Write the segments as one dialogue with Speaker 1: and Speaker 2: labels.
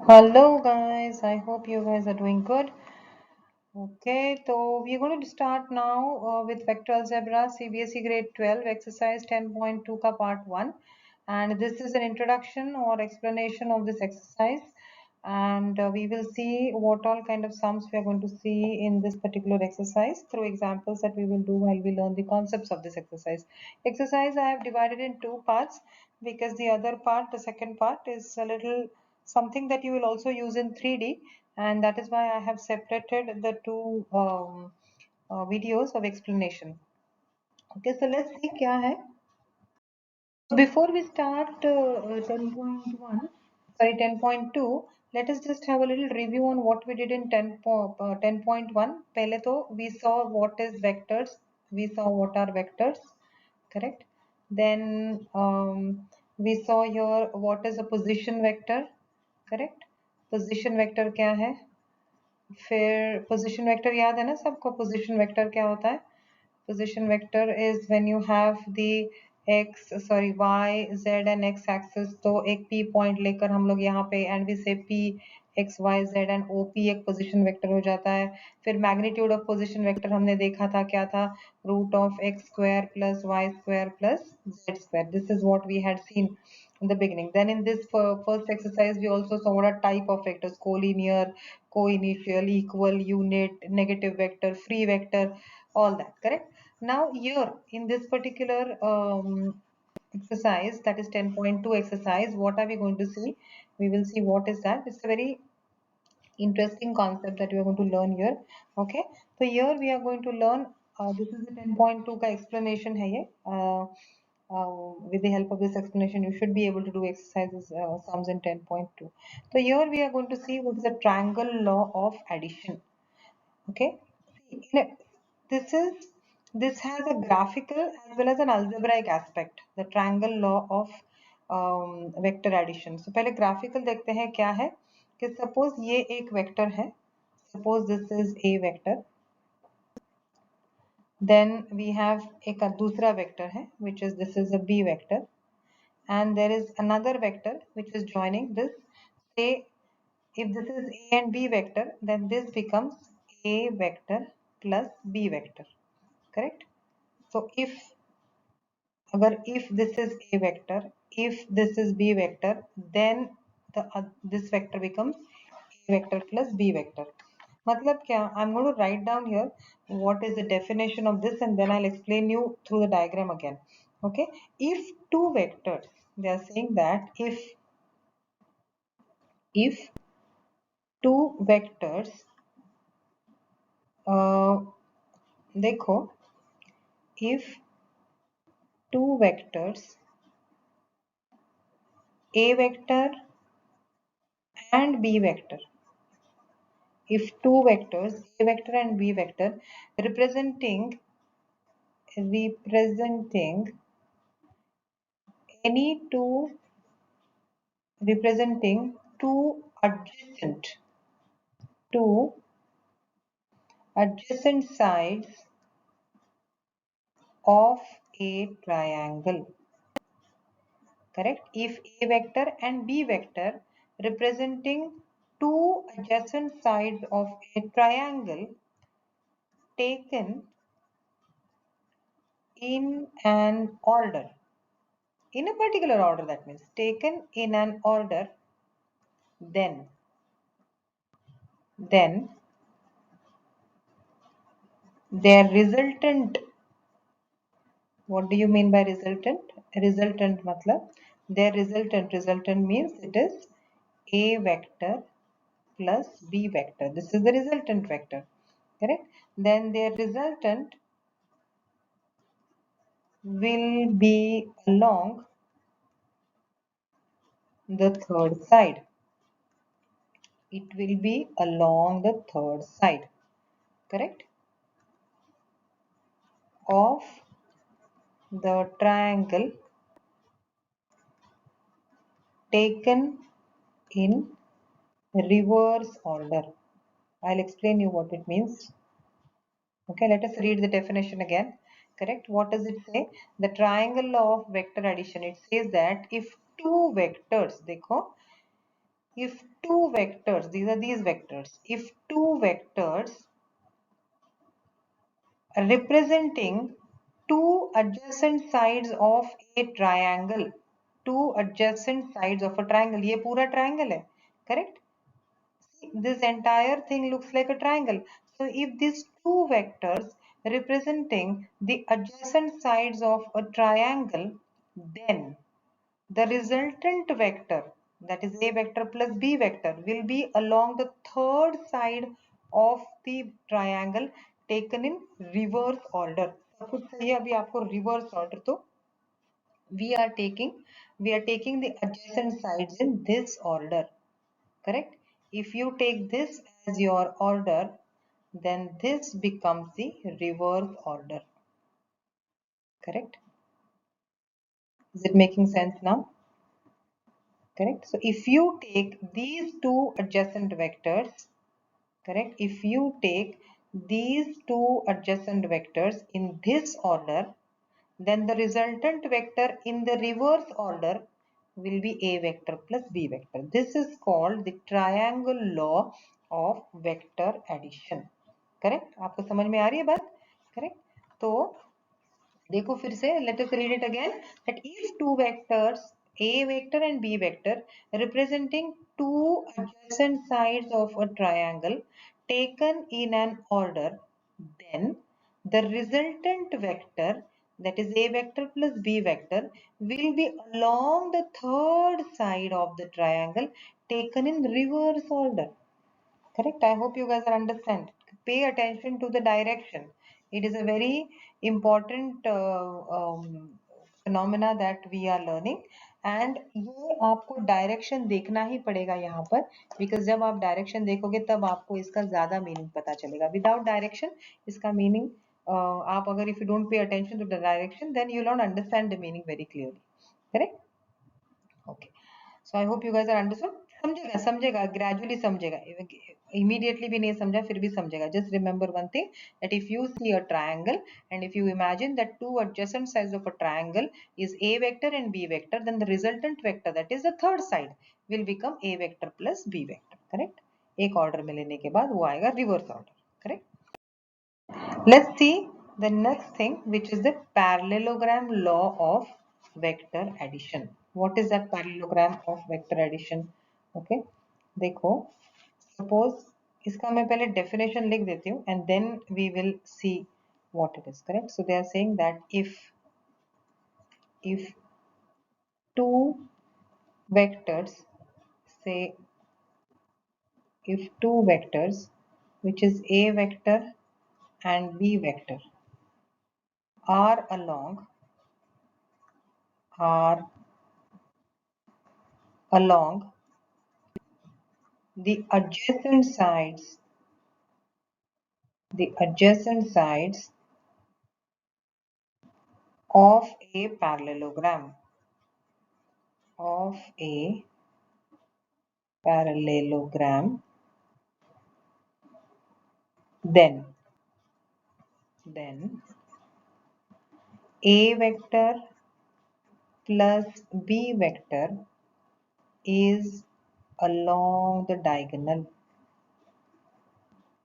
Speaker 1: Hello guys, I hope you guys are doing good. Okay, so we're going to start now with vector algebra CBSE grade 12 exercise 10.2 ka part 1, and this is an introduction or explanation of this exercise, and we will see what all kind of sums we are going to see in this particular exercise through examples that we will do while we learn the concepts of this exercise. Exercise I have divided in two parts because the other part, the second part, is a little something that you will also use in 3D, and that is why I have separated the two videos of explanation. Okay, so let's see क्या है. Before we start 10.1, sorry 10.2, let us just have a little review on what we did in 10.1. पहले तो we saw what is vectors, we saw what are vectors, correct? Then we saw here what is a position vector, correct? Position vector क्या है? फिर position vector याद है ना सबको. Position vector क्या होता है? Position vector is when you have the y z and x axis. तो एक p पॉइंट लेकर हम लोग यहाँ पे एंड वी से p x y z and op एक पोजीशन वेक्टर हो जाता है. फिर मैग्नीट्यूड ऑफ पोजीशन वेक्टर हमने देखा था क्या था? Root of x square plus y square plus z square. This is what we had seen in the beginning. Then in this first exercise we also saw what are type of vectors: collinear, co-initial, equal, unit, negative vector, free vector, all that, correct? Now here in this particular exercise, that is 10.2 exercise, what are we going to see? We will see what is that. It's a very interesting concept that we are going to learn here. Okay, so here we are going to learn this is the 10.2 ka explanation hai ye. With the help of this explanation you should be able to do exercises sums in 10.2. So here we are going to see what is the triangle law of addition. Okay, this is this has a graphical as well as an algebraic aspect, the triangle law of vector addition. So पहले graphical देखते हैं क्या है. कि suppose ये एक vector है, suppose this is a vector, then we have एक दूसरा vector है which is this is a b vector, and there is another vector which is joining this. Say if this is a and b vector, then this becomes a vector plus b vector, correct? So if this is a vector, if this is b vector, then this vector becomes a vector plus b vector. मतलब क्या? I'm going to write down here what is the definition of this, and then I'll explain you through the diagram again. Okay, if two vectors, they are saying that if two vectors देखो, if two vectors a vector and b vector, if two vectors a vector and b vector representing any two representing two adjacent sides of a triangle, correct? If a vector and b vector representing two adjacent sides of a triangle taken in an order, in a particular order, that means taken in an order, then their resultant, what do you mean by resultant? Resultant matlab their resultant means it is a vector plus b vector. This is the resultant vector, correct? Then their resultant will be along the third side. It will be along the third side, correct, of the triangle taken in reverse order. I'll explain you what it means. Okay, let us read the definition again. Correct? What does it say? The triangle law of vector addition. It says that if two vectors, देखो, if two vectors, these are these vectors, if two vectors representing two adjacent sides of a triangle, two adjacent sides of a triangle, ये पूरा triangle है, correct? This entire thing looks like a triangle. So if these two vectors representing the adjacent sides of a triangle, then the resultant vector, that is a vector plus b vector, will be along the third side of the triangle taken in reverse order. सब कुछ सही है, अभी आपको reverse order तो we are taking the adjacent sides in this order, correct? If you take this as your order, then this becomes the reverse order, correct? Is it making sense now? Correct. So if you take these two adjacent vectors, correct, if you take these two adjacent vectors in this order, then the resultant vector in the reverse order will be a vector plus b vector. This is called the triangle law of vector addition. Correct? आपको समझ में आ रही है बात? Correct? तो देखो फिर से, let us read it again, that if two vectors a vector and b vector representing two adjacent sides of a triangle taken in an order, then the resultant vector, that is a vector plus b vector, will be along the third side of the triangle taken in reverse order. Correct? I hope you guys are understand. Pay attention to the direction. It is a very important phenomena that we are learning. And ये आपको direction देखना ही पड़ेगा यहाँ पर, because जब आप direction देखोगे तब आपको इसका ज्यादा मीनिंग पता चलेगा. विदाउट डायरेक्शन इसका मीनिंग आप अगर if you don't pay attention to the direction, then you not understand the meaning very clearly. Correct? Okay. So I hope you guys are understood. समझेगा समझेगा ग्रेजुअली समझेगा, immediately भी नहीं समझा फिर भी समझेगा. just remember one thing, that if you see a triangle and if you imagine that two adjacent sides of a triangle is a vector and b vector, then the resultant vector, that is the third side, will become a vector plus b vector. correct? एक order में लेने के बाद वो आएगा reverse order. Correct? Let's see the next thing, which is the parallelogram law of vector addition. What is that parallelogram of vector addition? Okay, देखो, suppose इसका मैं पहले definition लिख देती हूँ and then we will see what it is. Correct? So they are saying that if two vectors, say if two vectors, which is a vector and b vector, are are along the adjacent sides of a parallelogram, of a parallelogram, then a vector plus b vector is along the diagonal,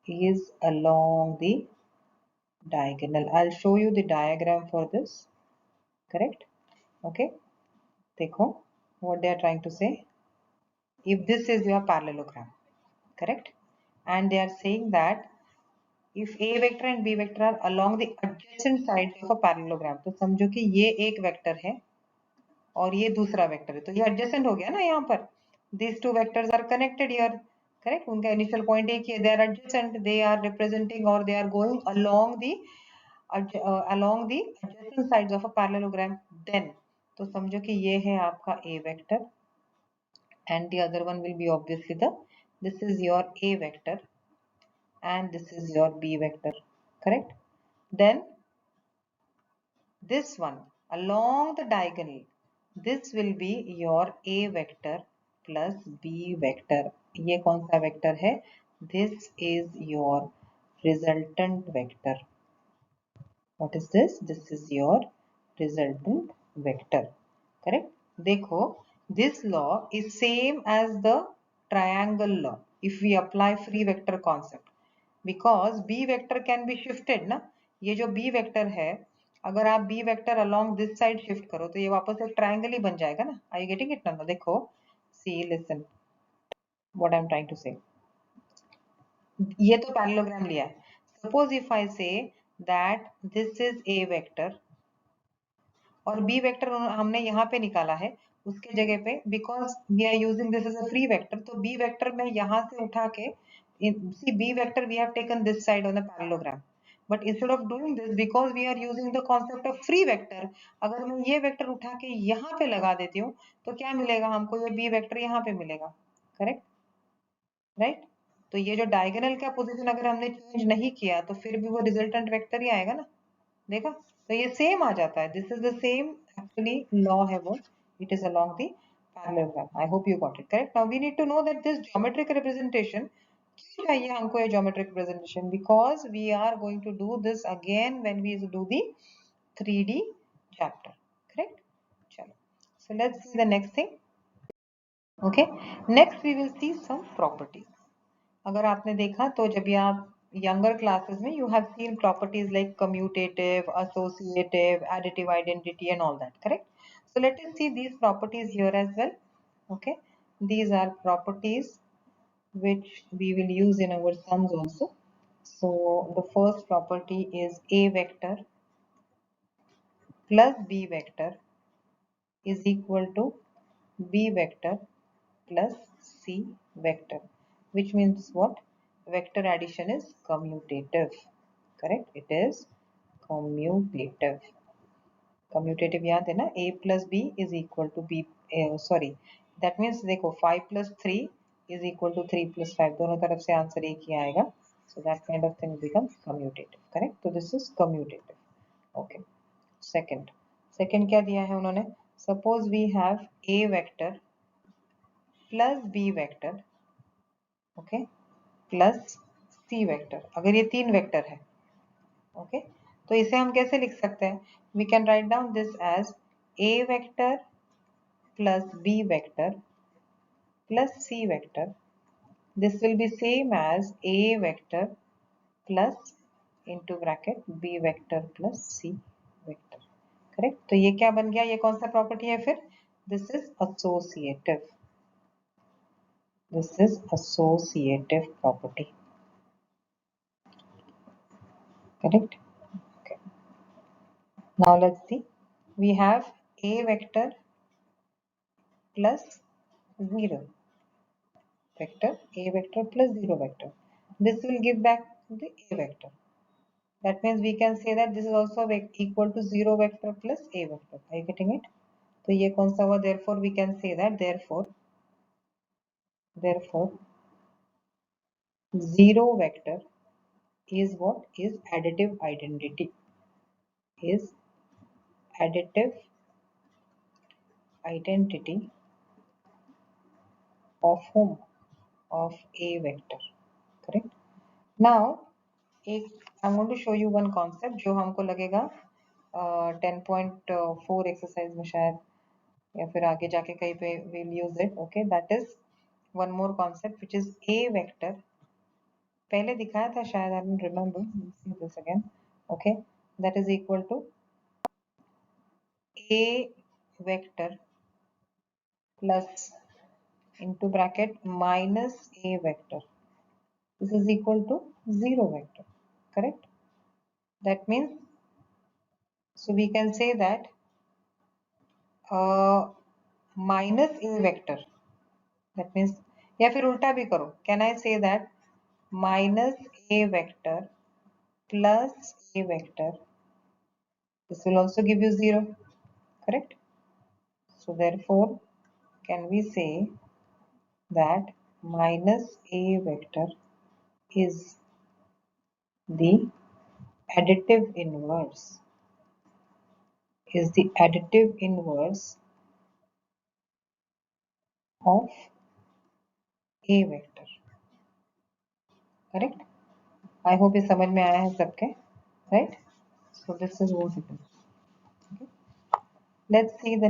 Speaker 1: is along the diagonal. I'll show you the diagram for this. Correct? Okay, देखो what they are trying to say. If this is your parallelogram, correct, and they are saying that if a vector and b vector are along the adjacent sides of a parallelogram, तो समझो कि ये एक vector है और ये दूसरा vector है, तो ये adjacent हो गया ना यहाँ पर. these two vectors are connected here. correct? उनका initial point एक ही है, they are adjacent, they are representing or they are going along the adjacent sides of a parallelogram. then तो समझो कि ये है आपका a vector and the other one will be obviously this is your a vector and this is your b vector. Correct? Then this one along the diagonal, this will be your a vector plus b vector. ये कौन सा vector है? This is your resultant vector. What is this? This is your resultant vector. Correct? देखो, this law is same as the triangle law if we apply free vector concept, because b vector can be shifted ना. ये जो b vector है, अगर आप b vector along this side shift करो तो ये वापस एक triangle ही बन जाएगा ना. Are you getting it now? देखो, see, listen what I'm trying to say. ये तो parallelogram लिया है. Suppose if I say that this is a vector और b वेक्टर हमने यहाँ पे निकाला है, उसके जगह पे because we are using this is a free vector, तो b वेक्टर में यहाँ से उठा के see b vector we have taken this side on the parallelogram, but instead of doing this because we are using the concept of free vector, अगर मैं ये vector उठा के यहाँ पे लगा देती हूँ तो क्या मिलेगा हमको, ये b वेक्टर यहाँ पे मिलेगा. Correct, right. तो ये जो डायगोनल का पोजीशन अगर हमने चेंज नहीं किया तो फिर भी वो रिजल्टेंट वेक्टर ही आएगा ना. देखा, तो ये सेम आ जाता है. This is the same actually law है वो. It is along the parallelogram. I hope you got it. Correct. Now we need to know that this geometric representation, क्यों चाहिए हमको ये geometric representation, because we are going to do this again when we do the 3D chapter. Correct. चलो, so let's see the next thing. Okay, next we will see some properties. अगर आपने देखा तो जब भी आप younger classes में you have seen properties like commutative, associative, additive identity and all that. Correct. So let us see these properties here as well. Okay, these are properties which we will use in our sums also. So the first property is a vector plus b vector is equal to b vector plus c vector, which means what? Vector addition is commutative. Correct, it is commutative. Commutative याद है ना, a plus b is equal to b, sorry, that means देखो 5 plus 3 is equal to 3 plus 5, दोनों तरफ से answer एक ही आएगा. So that kind of thing becomes commutative. Correct, so this is commutative. Okay, second क्या दिया है उन्होंने, suppose we have a vector plus b vector, okay, plus c vector. अगर ये तीन वेक्टर है, ओके, तो इसे हम कैसे लिख सकते हैं, we can write down this as a vector plus b vector plus c vector. This will be same as a vector plus into bracket b vector plus c vector. Correct, तो ये क्या बन गया, ये कौन सा प्रॉपर्टी है फिर, this is associative. This is associative property. Correct. Okay. Now let's see. We have a vector plus 0 vector, a vector plus 0 vector. This will give back the a vector. That means we can say that this is also equal to 0 vector plus a vector. Are you getting it? तो ये कौन सा हुआ, therefore we can say that therefore 0 vector is what, is additive identity, is additive identity of whom, of a vector. Correct. Now एक I'm going to show you one concept जो हमको लगेगा 10.4 exercise में शायद, या फिर आगे जाके कहीं पे we'll use it. Okay, that is one more concept which is a vector. पहले दिखाया था शायद, I don't remember. Let's see this again. Okay, that is equal to a vector plus into bracket minus a vector. This is equal to 0 vector. Correct. That means, so we can say that minus a vector, that means, या फिर उल्टा भी करो, can I say that minus a vector plus a vector, this will also give you 0. Correct. So therefore can we say that minus a vector is the additive inverse, is the additive inverse of a vector. Correct. I hope ये समझ में आया है सबके, right? So this is what it is. Okay. Let's see the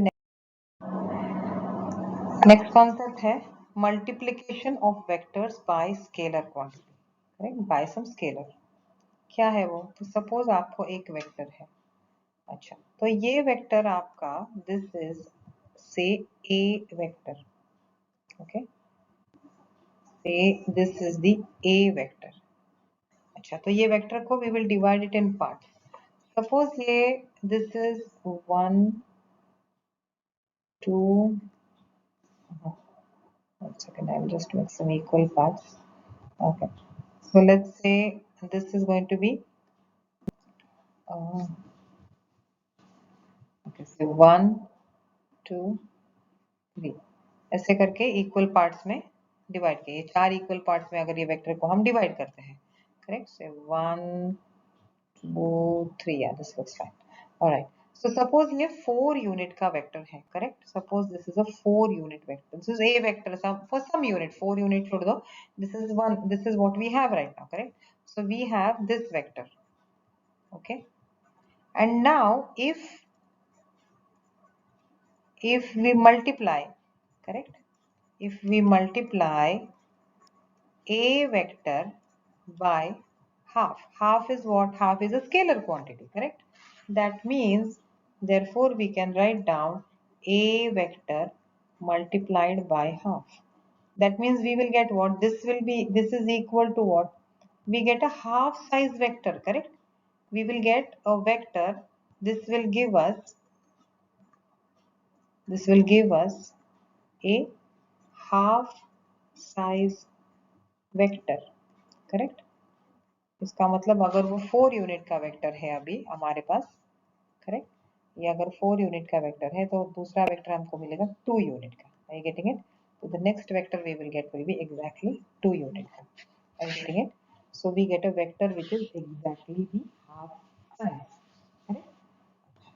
Speaker 1: next concept है multiplication of vectors by scalar quantity, correct, by some scalar. क्या है वो? तो सपोज आपको एक वेक्टर है, अच्छा, तो ये वेक्टर आपका, this is say A vector, okay, say this is the A vector. अच्छा, तो ये वेक्टर को we will divide it in part. Suppose ये this is 1 2, one second, I'll just make some equal parts. Okay, so let's say this is going to be uh, okay, so 1 2 3 ऐसे करके equal parts में divide किए, चार equal parts में अगर ये vector को हम डिवाइड करते हैं, correct, so 1 2 3, yeah, this looks fine. All right, so suppose ये 4 यूनिट का वेक्टर है, correct, suppose this is a 4 unit vector, this is A vector for some unit, 4 unit छोड़ दो, this is one, this is what we have right now, correct, so we have this vector, okay, and now if we multiply, correct, if we multiply a vector by half, half is what? Half is a scalar quantity, correct? That means therefore we can write down a vector multiplied by half. That means we will get what? This will be, this is equal to what? We get a half size vector, correct? We will get a vector, this will give us, this will give us a half size vector, correct? इसका मतलब अगर वो 4 unit का vector है अभी हमारे पास, correct, ये अगर 4 यूनिट का वेक्टर है तो दूसरा वेक्टर हमको मिलेगा 2 यूनिट का, are you getting it? So the next vector we will get will be exactly 2 unit का, are you getting it? So we get a vector which is exactly the half size, correct?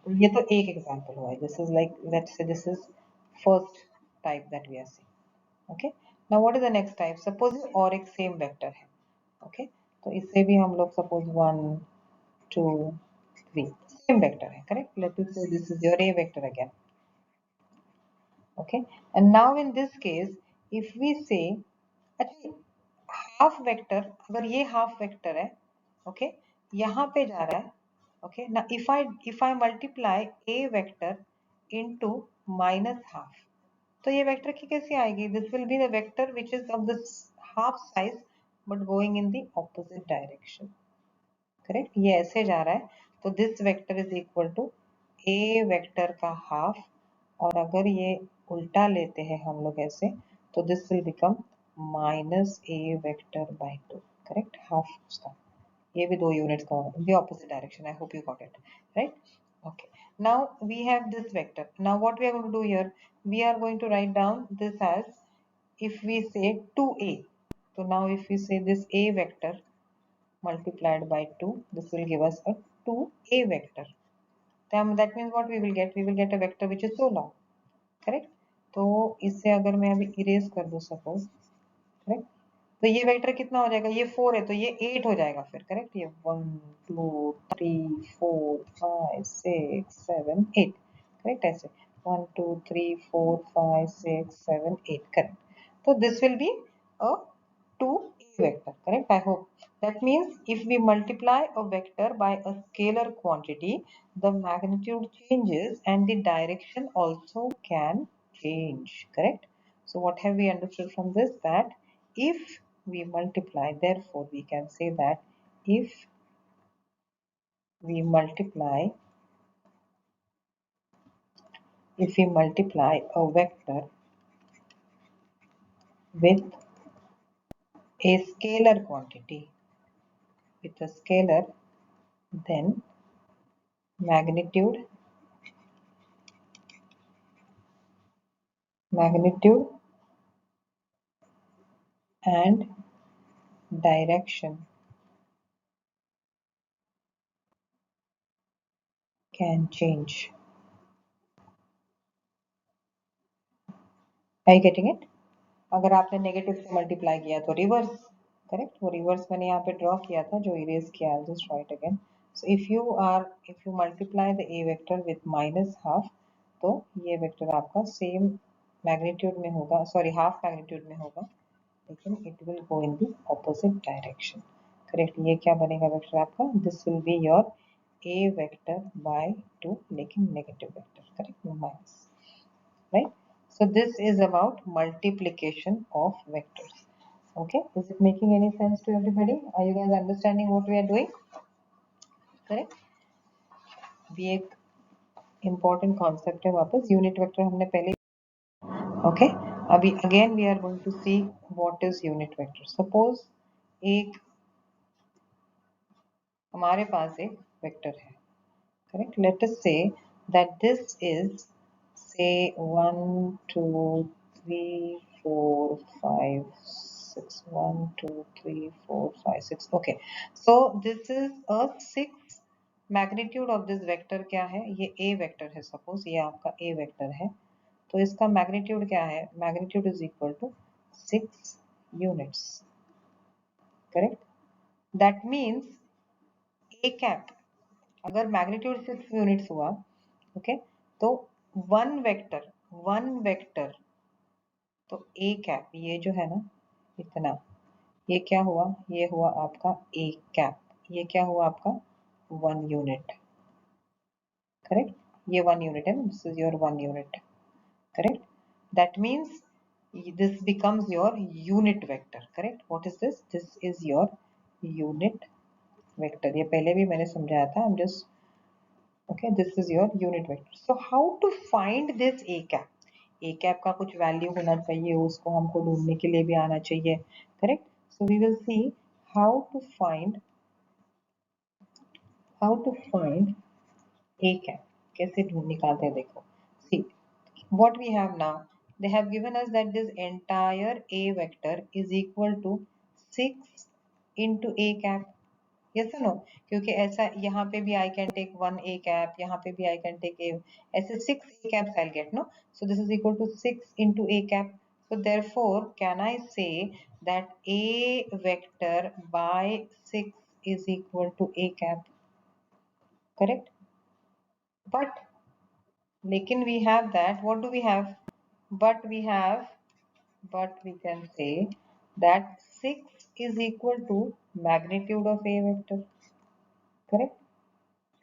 Speaker 1: तो ये तो एक example हुआ है, this is like, let's say this is first type that we are seeing, okay. Now what is the next type? Suppose और एक same vector है, okay, तो इससे भी हम लोग सपोज 1 2 3 सेम वेक्टर है, करेक्ट, लेट अस से this is your A vector again, okay, and now in this case if we say, अच्छा, हाफ वेक्टर, अगर ये हाफ वेक्टर है, ओके, यहाँ पे जा रहा है, ओके, ना if I multiply A vector into minus half, तो ये वेक्टर की कैसे आएगी? This will be the vector which is of the half size but going in the opposite direction, correct, ये ऐसे जा रहा है, तो this vector is equal to A vector का हाफ, और अगर ये उल्टा लेते हैं हम लोग ऐसे, तो this will become minus A vector bye 2, correct, half उसका, ये भी 2 यूनिट्स का होगा, the opposite direction, I hope you got it, right, okay. Now we have this vector. Now what we are going to do here, we are going to write down this as, if we say 2a, so now if we say this a vector multiplied by 2, this will give us a 2a vector, then that means what we will get, we will get a vector which is so long, correct, तो इससे अगर मैं अभी erase कर दूं suppose, correct, तो ये vector कितना हो जाएगा, ये 4 है तो ये 8 हो जाएगा फिर, करेक्ट, ये 1 2 3 4 5 6 7 8, करेक्ट, ऐसे 1 2 3 4 5 6 7 8, करेक्ट, तो this will be a 2a vector, correct, I hope. That means if we multiply a vector by a scalar quantity, the magnitude changes and the direction also can change, correct. So what have we understood from this? That if we multiply, therefore we can say that if we multiply, if we multiply a vector with a scalar quantity, with a scalar, then magnitude and direction can change. Are you getting it? अगर आपने negative से multiply किया तो reverse, correct, वो reverse मैंने यहाँ पे draw किया था जो इरेज किया, I'll just write again. So if you multiply the a vector with minus half, तो ये वेक्टर आपका सेम मैग्नीट्यूड में होगा, सॉरी हाफ मैग्नीट्यूड में होगा, लेकिन it will go in the opposite direction. Correct, ये क्या बनेगा वेक्टर आपका, this will be your A vector bye 2, लेकिन negative vector, correct, minus, right? So this is about multiplication of vectors. Okay, is it making any sense to everybody? Are you guys understanding what we are doing? Correct? भी एक important concept है, वापस unit vector हमने पहले, okay? अभी again we are going to see what is unit vector. Suppose एक हमारे पास एक vector है, correct? Let us say that this is, say 1 2 3 4 5 6, 1 2 3 4 5 6, okay, so this is a 6, magnitude of this vector क्या है, ये a वेक्टर है, suppose ये आपका a वेक्टर है, तो इसका मैग्नीट्यूड क्या है, magnitude is equal to 6 units, correct, that means a cap, अगर मैग्नीट्यूड 6 यूनिट्स हुआ, ओके, तो वन वेक्टर, तो ए कैप, ये जो है ना, इतना, ये क्या हुआ, ये हुआ आपका ए कैप, ये क्या हुआ आपका 1 यूनिट, करेक्ट, ये 1 यूनिट है, this is your 1 unit, correct, that means this becomes your unit vector, correct, what is this is your unit vector, ये पहले भी मैंने समझाया था, I'm just, okay, this is your unit vector. So how to find this a cap, a cap का कुछ value होना चाहिए, उसको हमको ढूंढने के लिए भी आना चाहिए, correct, so we will see how to find a cap, कैसे ढूंढ निकालते हैं, देखो, see what we have now, they have given us that this entire a vector is equal to 6 into a cap, yes no, क्योंकि ऐसा यहाँ पे भी I can take 1 A cap, यहाँ पे भी आई कैन टेक ए, ऐसे 6 A caps I get, no, so this is equal to 6 into a cap, so therefore can I say that a vector by 6 is equal to a cap, correct, but लेकिन we have that, what do we have, but we have, but we can say that 6 is equal to magnitude of a vector, correct,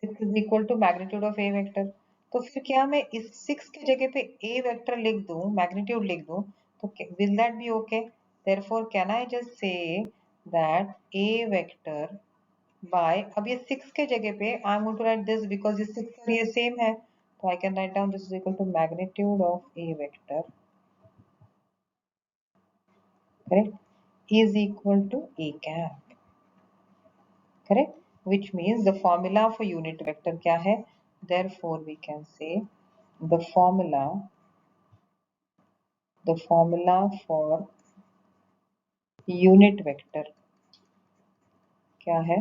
Speaker 1: 6 is equal to magnitude of a vector, तो फिर क्या मैं इस 6 की जगह पे a vector लिख दूं, मैग्नीट्यूड लिख दूं, तो will that be okay, therefore can I just say that a vector by, अब ये 6 के जगह पे I am going to write this because ये 6 और ये सेम है, तो I can write down this is equal to magnitude of a vector, correct, is equal to a cap, correct, which means the formula for unit vector क्या है, therefore we can say the formula for unit vector क्या है,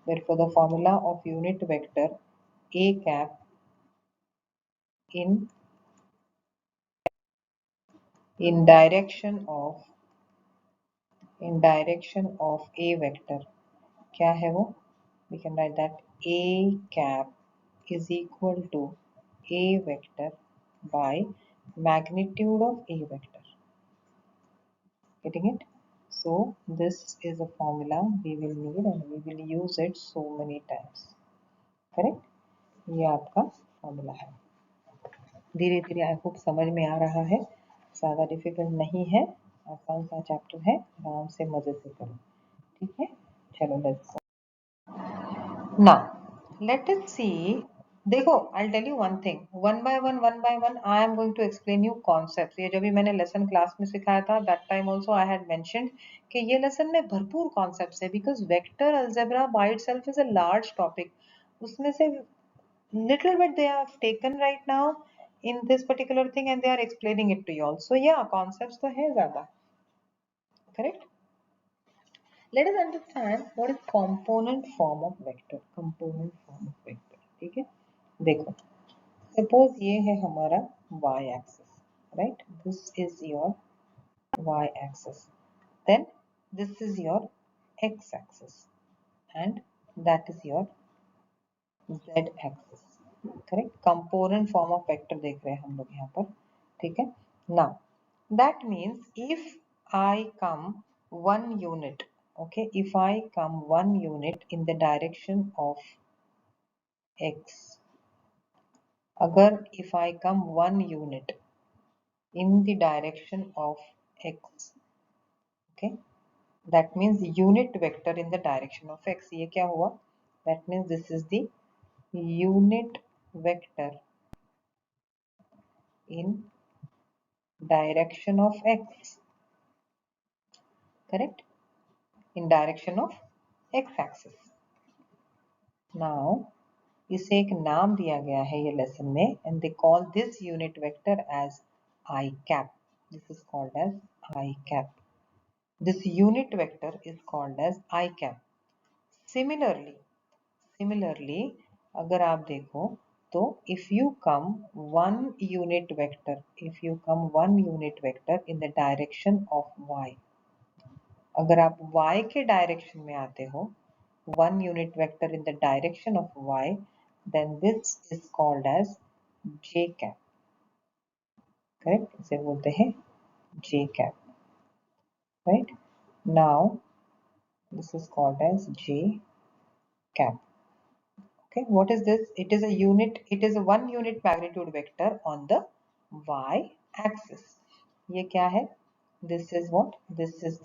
Speaker 1: therefore the formula of unit vector a cap in direction of a vector क्या है वो, we can write that a cap is equal to a vector by magnitude of a vector, getting it, so this is a formula we will need and we will use it so many times, correct, ये आपका formula है, धीरे धीरे I hope समझ में आ रहा है, ज़्यादा डिफिकल्ट नहीं है, आसान सा चैप्टर है, आराम से मजे से करो, ठीक है, चलो let's now let us see, देखो I tell you one thing, one by one I am going to explain you concept, ये जब भी मैंने लेसन क्लास में सिखाया था that time also I had mentioned कि ये लेसन में भरपूर कॉन्सेप्ट्स है, because vector algebra by itself is a large topic, उसमें से little bit they have taken right now in this particular thing and they are explaining it to you all, so yeah concepts तो है ज़्यादा, correct, let us understand what is component form of vector, component form of vector, ठीक है, देखो suppose ये है हमारा y axis, right, this is your y axis, then this is your x axis and that is your z axis, correct, component form of vector देख रहे हैं हम लोग यहाँ पर, ठीक है, Now that means if I come 1 unit, okay, if I come 1 unit in the direction of x, agar if I come 1 unit in the direction of x, okay, that means unit vector in the direction of x. ये क्या हुआ? That means this is the unit vector in direction of x, correct? In direction of x axis. Now इसे एक नाम दिया गया है ये लेसन में, and they call this unit vector as I cap. This is called as I cap. This unit vector is called as I cap. Similarly, अगर आप देखो तो if you come one unit vector in the direction of y, अगर आप y के direction में आते हो, one unit vector in the direction of y, then this is called as j cap. Correct? इसे बोलते हैं j cap. Right? Now this is called as j cap. Okay, what is this? It is a 1 unit magnitude vector on the y axis. ये क्या है? This is what? This is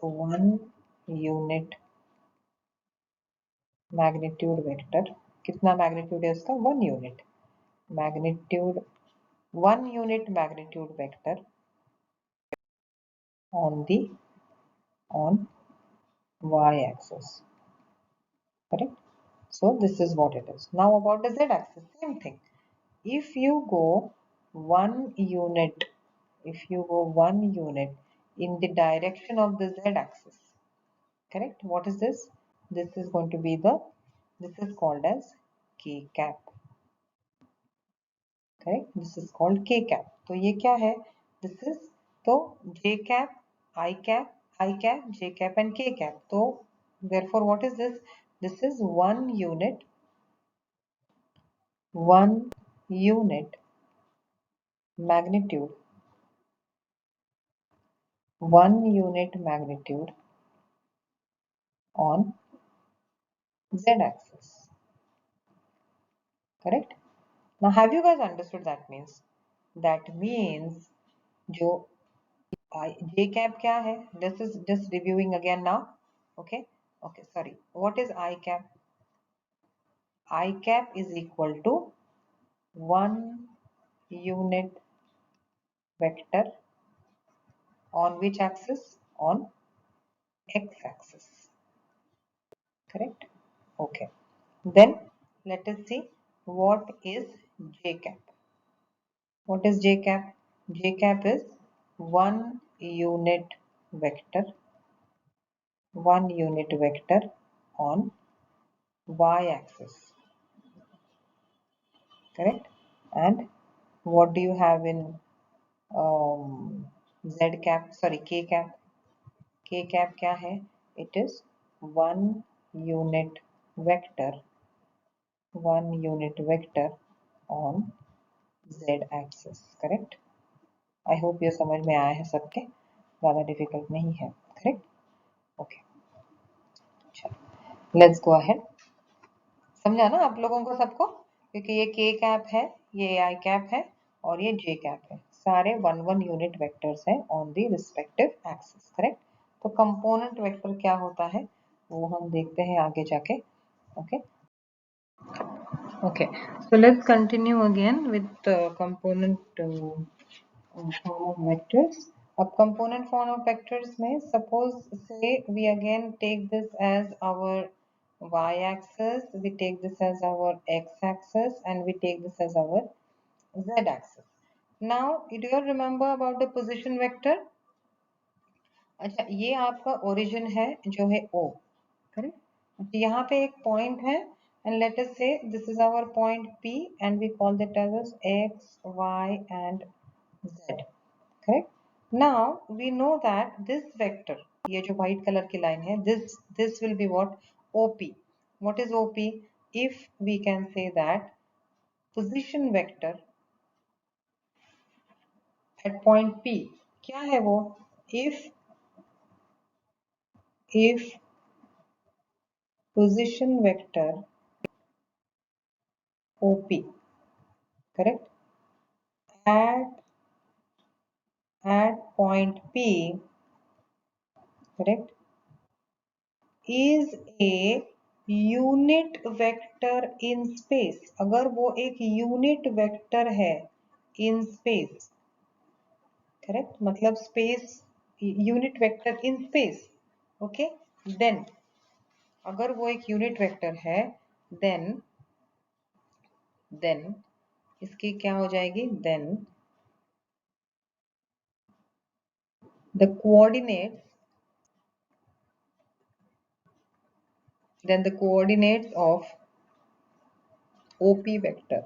Speaker 1: 1 unit magnitude vector. कितना magnitude है उसका? 1 unit magnitude, 1 unit magnitude vector on y axis. Correct? So this is what it is. Now about the z axis, same thing. If you go 1 unit in the direction of the z axis, correct, what is this? This is called as k cap. Correct, this is called k cap. तो ये क्या है? This is, तो j cap, I cap, j cap and k cap. तो therefore what is this? This is 1 unit magnitude, 1 unit magnitude on z axis. Correct? Now have you guys understood that means? That means जो j cap क्या है? This is just reviewing again now. Okay? Okay, sorry. What is I cap? I cap is equal to 1 unit vector on which axis? On x axis. Correct? Okay. Then let us see what is j cap. What is j cap? J cap is 1 unit vector, 1 unit vector on y axis. Correct? And what do you have in z cap? Sorry, k cap. K cap क्या है? It is 1 unit vector, 1 unit vector on z axis. Correct? I hope ये समझ में आया है सबके, ज़्यादा difficult नहीं है. Correct? Okay. चलो, let's go ahead. समझा ना आप लोगों को सबको? क्योंकि ये k कैप है, ये I कैप है और ये j कैप है. सारे 1 यूनिट वेक्टर्स हैं on the respective axis. Correct? तो कंपोनेंट वेक्टर क्या होता है वो हम देखते हैं आगे जाके. Okay okay, so let's continue again with component form of vectors. अब component form of vectors में suppose say we again take this as our y-axis, we take this as our x-axis, and we take this as our z-axis. Now, do you remember about the position vector? अच्छा, ये आपका origin है जो है O, correct? अच्छा, यहाँ पे एक point है and let us say this is our point P and we call that as x, y and z. Correct? Now we know that this vector, ये जो white color की line है, this will be what? OP. What is OP? If we can say that position vector at point P, क्या है वो? If position vector OP, correct, at point P, correct, is a unit vector in space. अगर वो एक unit vector है in space, correct, मतलब space, unit vector in space, okay, then अगर वो एक यूनिट वेक्टर है then इसकी क्या हो जाएगी? the coordinates then the coordinates of OP vector,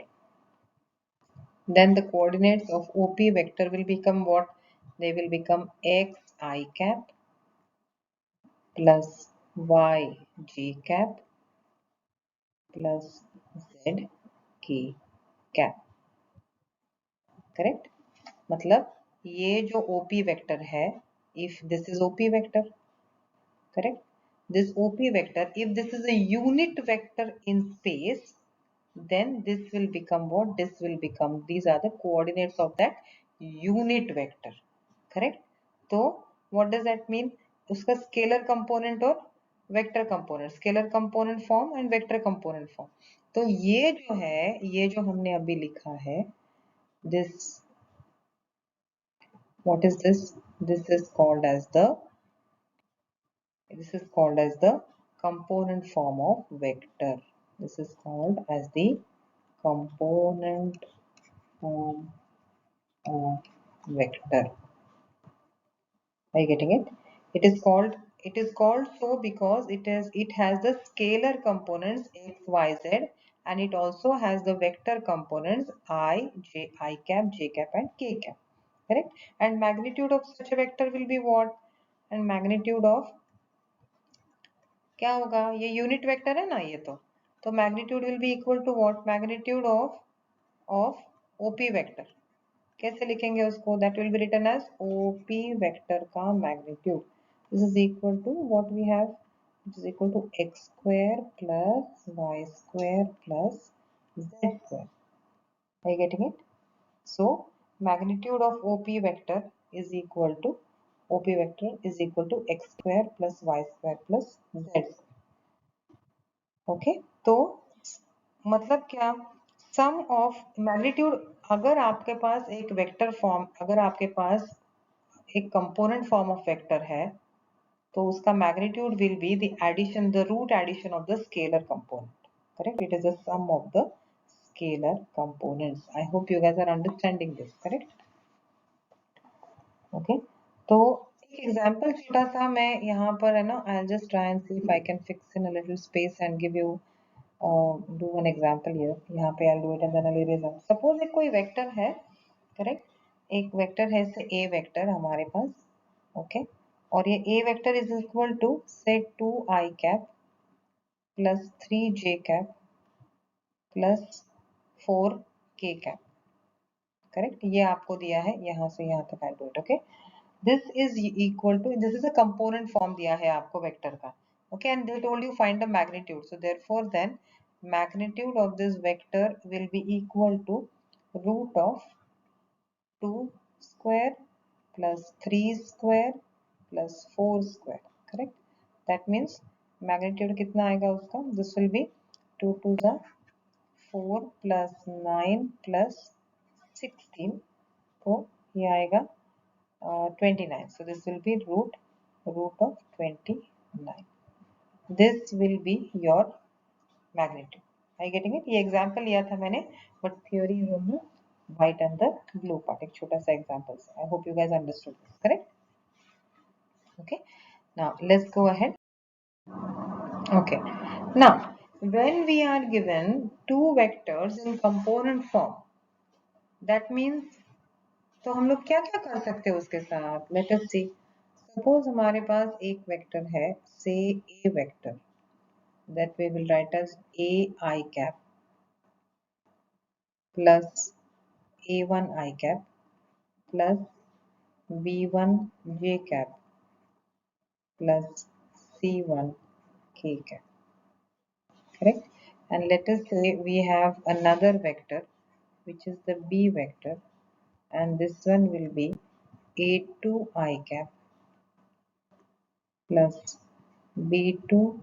Speaker 1: then the coordinates of OP vector will become what? They will become xi cap plus yj cap plus z k cap, correct? मतलब ये जो OP vector है, if this is OP vector, correct, this OP vector, if this is a unit vector in space, then this will become what? This will become, these are the coordinates of that unit vector, correct? तो what does that mean? उसका scalar component और vector component, scalar component form and vector component form. तो ये जो है, ये जो हमने अभी लिखा है, this, what is this? This is called as the component form of vector. This is called as the component form of vector. Are you getting it? It is called so because it has the scalar components x, y, z, and it also has the vector components I, j, I cap, j cap, and k cap. Correct? And magnitude of such a vector will be what? And magnitude of क्या होगा? ये unit vector है ना, ये तो magnitude will be equal to what? Magnitude of OP vector. कैसे लिखेंगे उसको? That will be written as OP vector का magnitude, this is equal to what we have, this is equal to X square plus Y square plus Z square. Are you getting it? So magnitude of OP vector is equal to x square plus y square plus z square। Okay, तो मतलब क्या? सम of magnitude, अगर आपके पास एक vector form, अगर आपके पास एक component form of vector है, तो उसका magnitude will be the addition, the root addition of the scalar component, correct? It is the sum of the scalar components. I hope you guys are understanding this, correct? Okay, तो एक example छोटा सा मैं यहाँ पर, है ना, I will just try and see if I can fix in a little space and give you do one example here। यहाँ पे I'll do it and then I'll erase out। Suppose एक कोई वेक्टर है, correct, एक vector है, से A vector हमारे पास, okay, और ये A vector is equal to say 2i cap plus 3j cap plus 4k cap, correct? ये आपको दिया है, यहाँ से यहाँ तक I'll do it, okay. This is equal to, this is a component form दिया है आपको वेक्टर का, okay, and they told you find the magnitude, so therefore then magnitude of this vector will be equal to root of 2 square plus 3 square plus 4 square, correct? That means magnitude कितना आएगा उसका? This will be 2 to the 4 plus 9 plus 16, तो ये आएगा 29, so this will be root of 29। This will be your magnitude। Are you getting it? ये example लिया था मैंने, but theory is on the white and the blue part। एक छोटा सा example। I hope you guys understood this, correct? Okay, now let's go ahead। Okay, now when we are given two vectors in component form, that means, तो हम लोग क्या क्या कर सकते हैं उसके साथ? Let us see। Suppose हमारे पास एक वेक्टर है, say A vector, that we will write as AI cap plus A1 I cap plus B1 j cap plus C1 k cap. Correct? And let us say we have another vector which is the B vector, and this one will be A2 I cap plus B2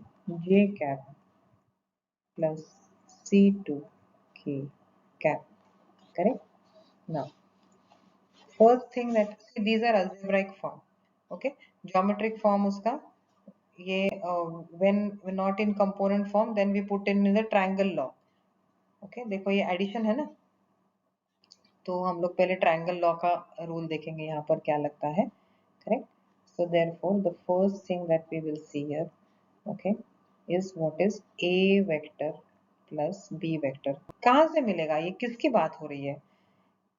Speaker 1: j cap plus C2 k cap. Correct? Now, first thing that see, these are algebraic form. Okay, geometric form uska ये when not in component form then we put in the triangle law. Okay, देखो ये addition है ना, तो हम लोग पहले triangle law का रूल देखेंगे यहाँ पर क्या लगता है. Correct. So therefore the first thing that we will see here, okay, is what is A vector plus B vector. कहाँ से मिलेगा, ये किसकी बात हो रही है?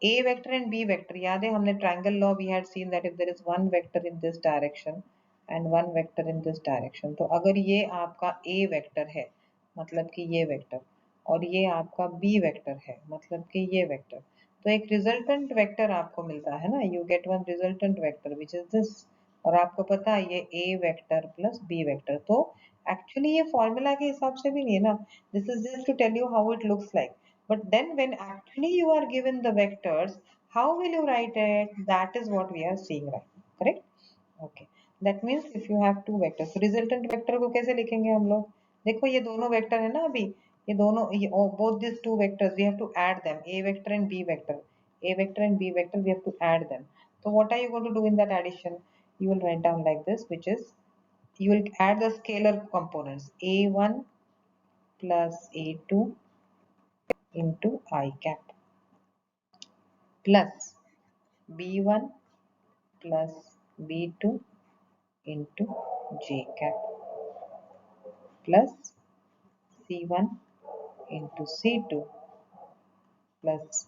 Speaker 1: A vector and B vector. याद है हमने triangle law we had seen that if there is one vector in this direction and one vector in this direction, तो अगर ये आपका ए वेक्टर है मतलब कि ये वेक्टर, और ये आपका बी वेक्टर है मतलब कि ये वेक्टर, तो एक रिजल्टेंट वेक्टर आपको मिलता है ना. You get one resultant vector which is this. और आपको पता है ये A vector plus B vector, तो एक्चुअली ये फॉर्मूला के हिसाब से भी नहीं है ना. This is just to tell you how it looks like. But then when actually you are given the vectors, how will you write it? That is what we are seeing right now. Correct? Okay. That means if you have two vectors, so resultant vector को कैसे लिखेंगे हम लोग? देखो ये दोनों vector है ना अभी, ये दोनों ये both these two vectors we have to add them, a vector and b vector. A vector and b vector we have to add them. So what are you going to do in that addition? You will write down like this, which is you will add the scalar components a1 plus a2 into I cap plus b1 plus b2 into j cap plus c1 into c2 plus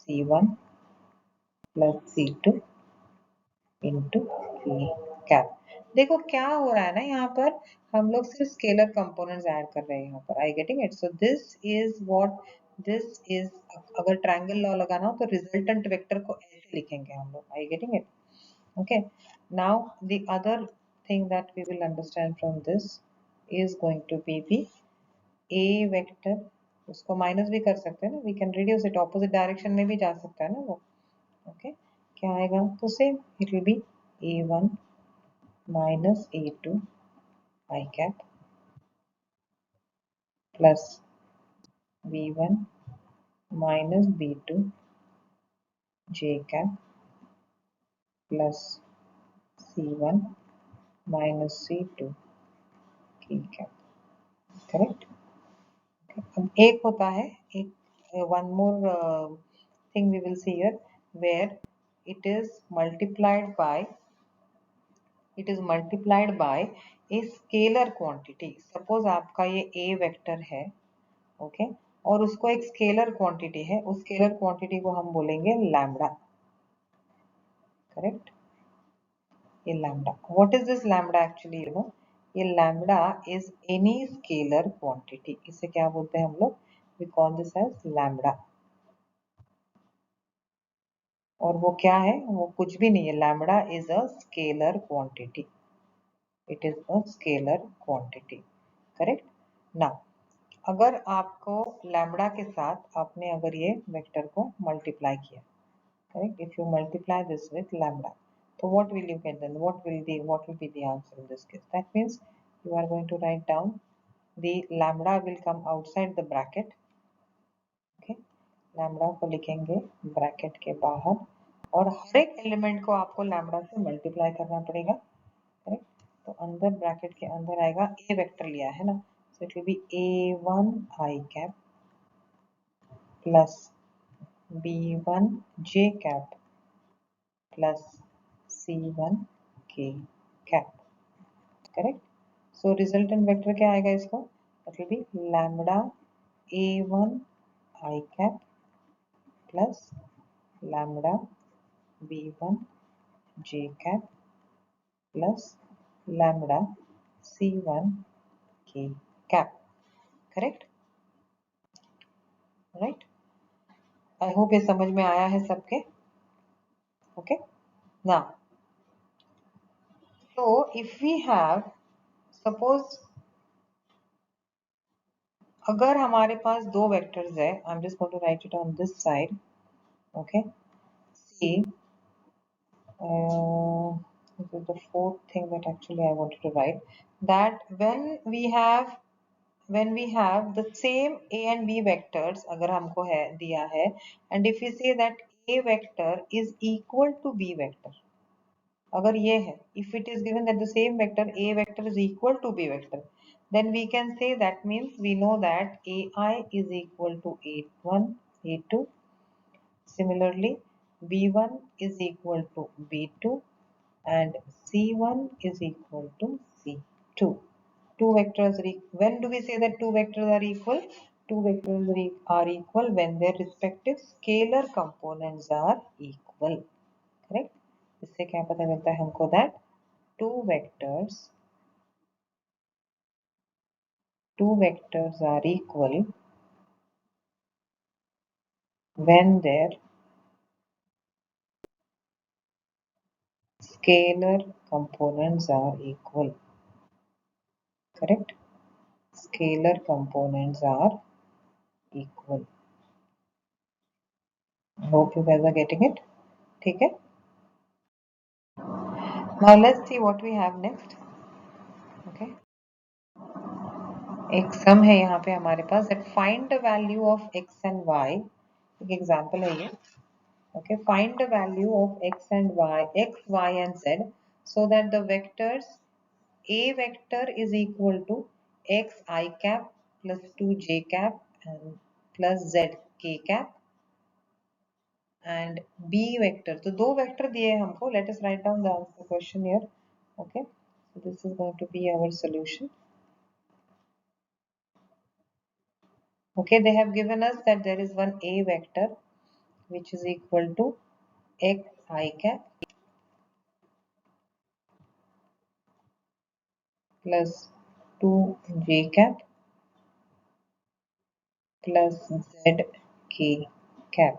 Speaker 1: c1 plus c2 into k cap. देखो क्या हो रहा है ना यहाँ पर, हम लोग सिर्फ स्केलर कंपोनेंट्स ऐड कर रहे हैं यहाँ पर. I getting it. So this is what this is. अगर ट्रायंगल लॉ लगाना हो तो रिजल्टेंट वेक्टर को ऐसे लिखेंगे हम लोग. I getting it. Okay, now the other thing that we will understand from this is going to be the a vector. उसको माइनस भी कर सकते हैं ना, we can reduce it, opposite direction में भी जा सकता है ना वो. Okay, क्या आएगा, तो same it will be a1 minus a2 I cap plus b1 minus b2 j cap plus c1 minus c2 k cap. Correct? अब एक होता है एक one more thing we will see here where it is multiplied by a scalar quantity. Suppose आपका ये a vector है, okay, और उसको एक scalar quantity है, उस scalar quantity को हम बोलेंगे lambda. Correct? ये lambda. What is this lambda actually? You know, ये lambda is any scalar quantity. इसे क्या बोलते हैं हम लोग? We call this as lambda. और वो क्या है, वो कुछ भी नहीं है. Lambda is a scalar quantity. It is a scalar quantity. Correct. Now अगर आपको लैम्बडा के साथ आपने अगर ये वेक्टर को मल्टीप्लाई किया, correct, if you multiply this with lambda, तो what will you get then, what will be the answer in this case. That means you are going to write down the lambda will come outside the bracket. Okay, lambda को लिखेंगे bracket के बाहर, और हर एक element को आपको lambda से multiply करना पड़ेगा. करेक्ट. तो अंदर ब्रैकेट के अंदर आएगा, ए वेक्टर लिया है ना, so it will be a1 I cap plus b1 j cap plus c1 k cap. Correct. So resultant vector क्या आएगा इसको, it will be lambda a1 I cap plus lambda b1 j cap plus lambda c1 k cap. Correct? Right? I hope ये समझ में आया है सबके. Okay, now so if we have suppose अगर हमारे पास दो वेक्टर्स है, I'm just going to write it on this side. Okay, see, this is the fourth thing that actually I wanted to write, that when we have the same a and b vectors, अगर हमको है दिया है, and if we say that a vector is equal to b vector, अगर ये है, if it is given that the same vector a vector is equal to b vector, then we can say that means we know that ai is equal to a1 a2. Similarly, b1 is equal to b2 and c1 is equal to c2. Two vectors are when do we say that two vectors are equal? Two vectors are equal when their respective scalar components are equal. Correct? इससे क्या पता चलता है हमको that two vectors are equal when their scalar components are equal. Correct? Scalar components are equal. I hope you guys are getting it. ठीक है? Now let's see what we have next. Okay. एक सम है यहाँ पे हमारे पास that find the value of x and y. एक example है ये. Okay, find the value of x and y, x, y and z, so that the vectors a vector is equal to x I cap plus 2 j cap and plus z k cap and b vector. तो दो vector दिए हैं हमको. Let us write down the answer question here. Okay, so this is going to be our solution. Okay, they have given us that there is one a vector which is equal to x I cap plus 2 j cap plus z k cap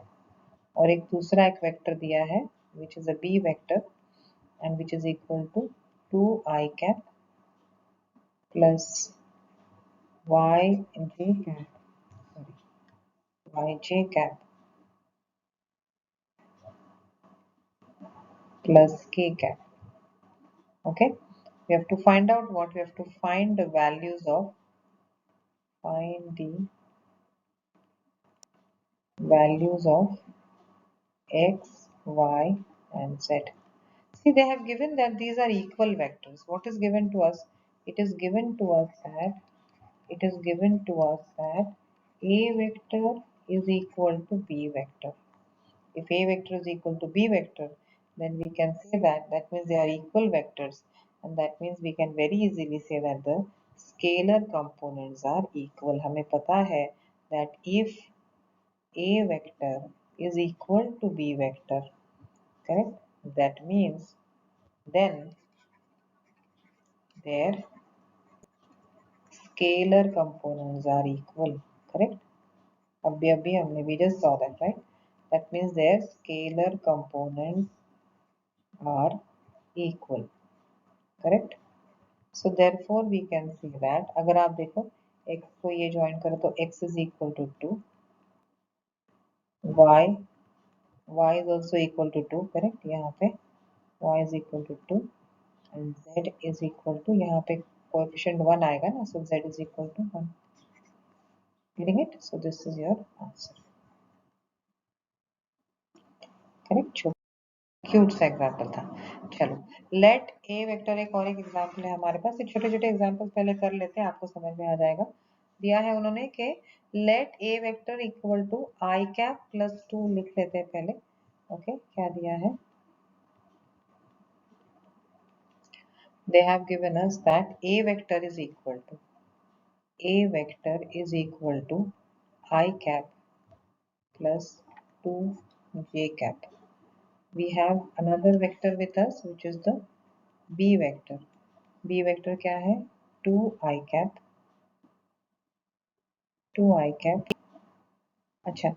Speaker 1: और एक दूसरा एक vector दिया है which is a b vector and which is equal to 2 I cap plus y j cap y j cap plus k cap. Okay, we have to find out what we have to find the values of x, y and z. See, they have given that these are equal vectors. What is given to us? It is given to us that a vector is equal to b vector. If a vector is equal to b vector, then we can say that means they are equal vectors, and that means we can very easily say that the scalar components are equal. हमें पता है that if a vector is equal to b vector, correct? That means then their scalar components are equal. Correct? अभी हमने we just saw that, right? That means their scalar components are equal. Correct? So therefore we can see that अगर आप देखो x को ये join करो तो x is equal to 2, y is also equal to 2. Correct? यहाँ पे y is equal to 2 and z is equal to यहाँ पे coefficient 1 आएगा ना, so z is equal to 1. Getting it? So this is your answer. Correct? Cute सा example था. चलो, late A vector एक और एक एग्जाम्पल है हमारे पास. ये छोटे छोटे एग्जाम्पल पहले कर लेते हैं, आपको समझ में आ जाएगा. दिया है उन्होंने कि let A vector equal to I cap plus 2 लिख लेते हैं पहले. ओके, क्या दिया है? they have given us that a vector is equal to I cap plus 2 j cap. We have another vector with us which is the b vector. b vector क्या है? 2 I cap. अच्छा,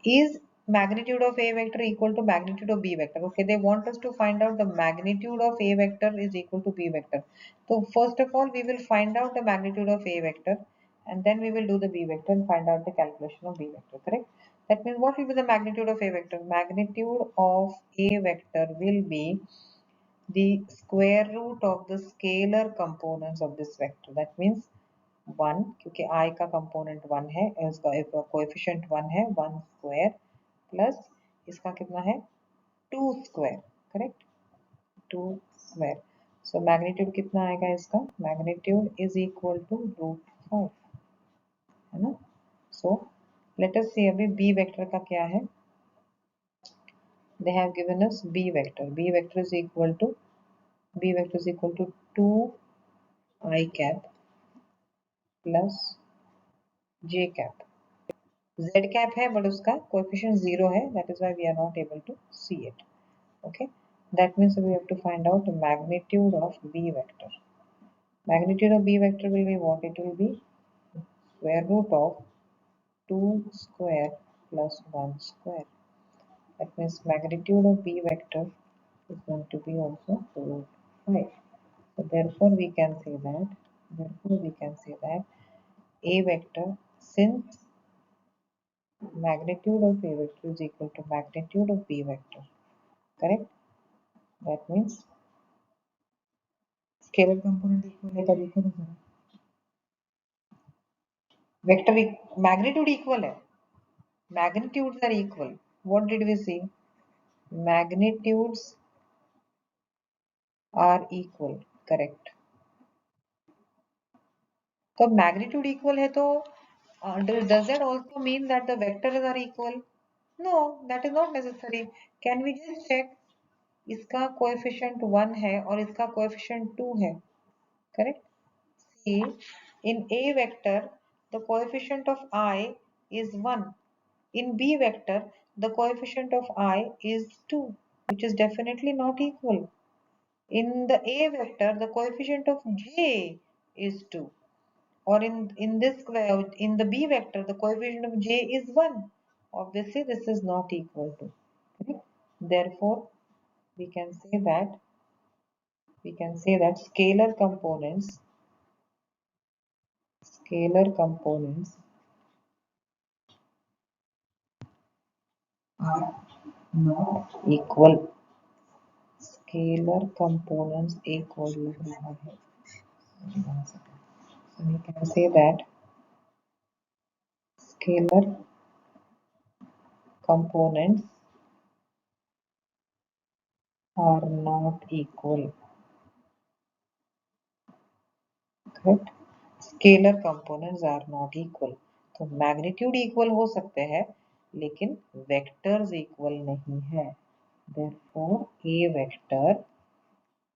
Speaker 1: is magnitude of A vector equal to magnitude of B vector. Okay, they want us to find out the magnitude of A vector is equal to B vector. So first of all, we will find out the magnitude of A vector, and then we will do the B vector and find out the calculation of B vector, correct? That means what will be the magnitude of A vector? Magnitude of A vector will be the square root of the scalar components of this vector. That means 1, क्योंकि I का component 1 है, इसका coefficient 1 है, 1 square plus इसका कितना है 2 square, correct? 2 square. So magnitude कितना आएगा इसका? Magnitude is equal to root 5, है ना? So let us see अभी B vector का क्या है? They have given us B vector. B vector is equal to 2 I cap plus J cap. Z cap है but उसका coefficient 0 है, that is why we are not able to see it. Okay, that means we have to find out the magnitude of B vector. Magnitude of B vector will be what? It will be square root of 2 square plus 1 square. That means magnitude of B vector is going to be also root 5. So therefore we can say that A vector, since magnitude of A vector is equal to magnitude of B vector, correct? That means scalar component equal है, तब देखो ना जरा vector magnitude equal है, magnitudes are equal. What did we see? Magnitudes are equal, correct? तो magnitude equal है तो does that also mean that the vectors are equal? No, that is not necessary. Can we just check? इसका coefficient 1 है और इसका coefficient 2 है, correct? See, in A vector, the coefficient of I is 1. In B vector, the coefficient of I is 2, which is definitely not equal. In the A vector, the coefficient of J is 2. Or in the B vector, the coefficient of J is 1. Obviously, this is not equal to. Correct? Therefore, we can say that scalar components are not equal. Scalar components equal लग रहा है. So we can say that scalar components are not equal. Correct? Scalar components are not equal. तो magnitude equal हो सकते हैं लेकिन vectors equal नहीं है. Therefore, A vector